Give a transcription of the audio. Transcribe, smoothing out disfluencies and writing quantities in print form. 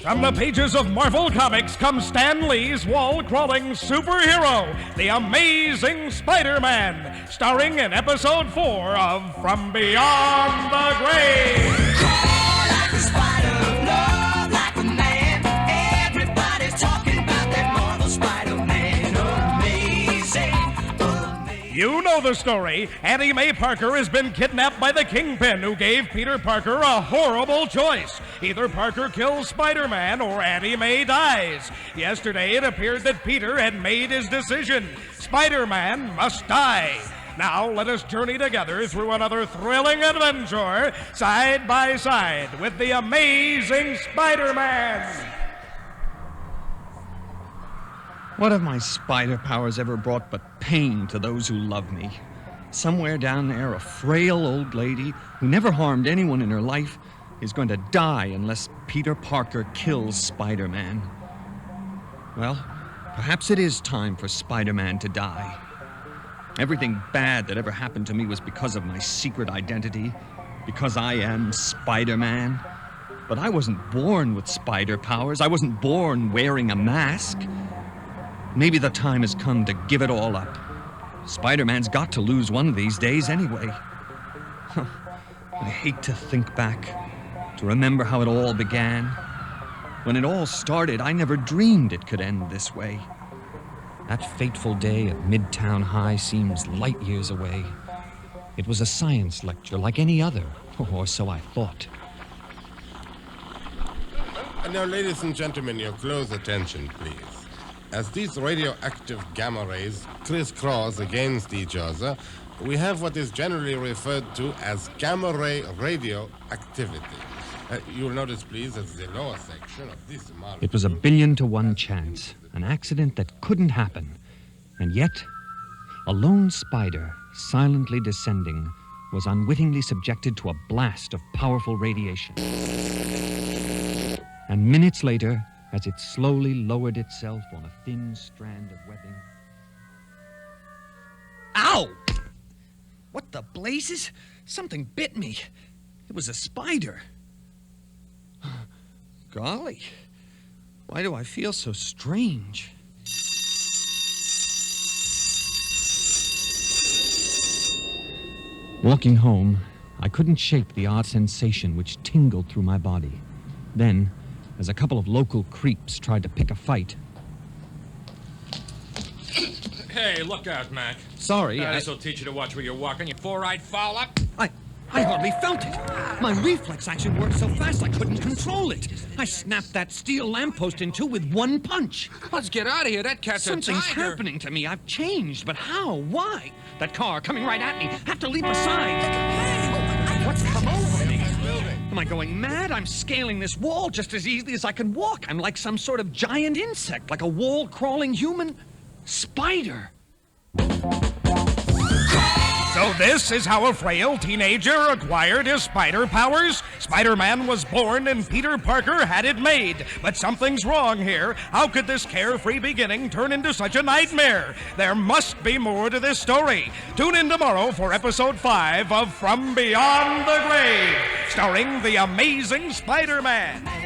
From the pages of Marvel Comics comes Stan Lee's wall-crawling superhero, the Amazing Spider-Man, starring in Episode 4 of From Beyond the Grave. Crawl like a spider, love like a man. Everybody's talking about that Marvel Spider-Man. Amazing. You know the story. Aunt May Parker has been kidnapped by the Kingpin, who gave Peter Parker a horrible choice. Either Parker kills Spider-Man or Aunt May dies. Yesterday, it appeared that Peter had made his decision. Spider-Man must die. Now, let us journey together through another thrilling adventure, side by side, with the Amazing Spider-Man. What have my spider powers ever brought but pain to those who love me? Somewhere down there, a frail old lady who never harmed anyone in her life is going to die unless Peter Parker kills Spider-Man. Well, perhaps it is time for Spider-Man to die. Everything bad that ever happened to me was because of my secret identity, because I am Spider-Man. But I wasn't born with spider powers. I wasn't born wearing a mask. Maybe the time has come to give it all up. Spider-Man's got to lose one of these days anyway. I hate to think back, to remember how it all began. When it all started, I never dreamed it could end this way. That fateful day at Midtown High seems light years away. It was a science lecture like any other, or so I thought. Now, ladies and gentlemen, your close attention, please. As these radioactive gamma rays crisscross against each other, we have what is generally referred to as gamma ray radioactivity. You'll notice, please, that the lower section of this molecule... It was a 1,000,000,000 chance, an accident that couldn't happen. And yet, a lone spider, silently descending, was unwittingly subjected to a blast of powerful radiation. And minutes later, as it slowly lowered itself on a thin strand of webbing... Ow! What the blazes? Something bit me. It was a spider. Golly, why do I feel so strange? Walking home, I couldn't shake the odd sensation which tingled through my body. Then, as a couple of local creeps tried to pick a fight... Hey, look out, Mac. Sorry, This'll teach you to watch where you're walking, you four-eyed fowler. I hardly felt it. My reflex action worked so fast I couldn't control it. I snapped that steel lamppost in two with one punch. Let's get out of here. That cat's a tiger. Something's happening to me. I've changed, but how? Why? That car coming right at me. Have to leap aside. Hey, what's come over me? Am I going mad? I'm scaling this wall just as easily as I can walk. I'm like some sort of giant insect, like a wall-crawling human spider. So this is how a frail teenager acquired his spider powers? Spider-Man was born and Peter Parker had it made. But something's wrong here. How could this carefree beginning turn into such a nightmare? There must be more to this story. Tune in tomorrow for Episode 5 of From Beyond the Grave, starring the Amazing Spider-Man.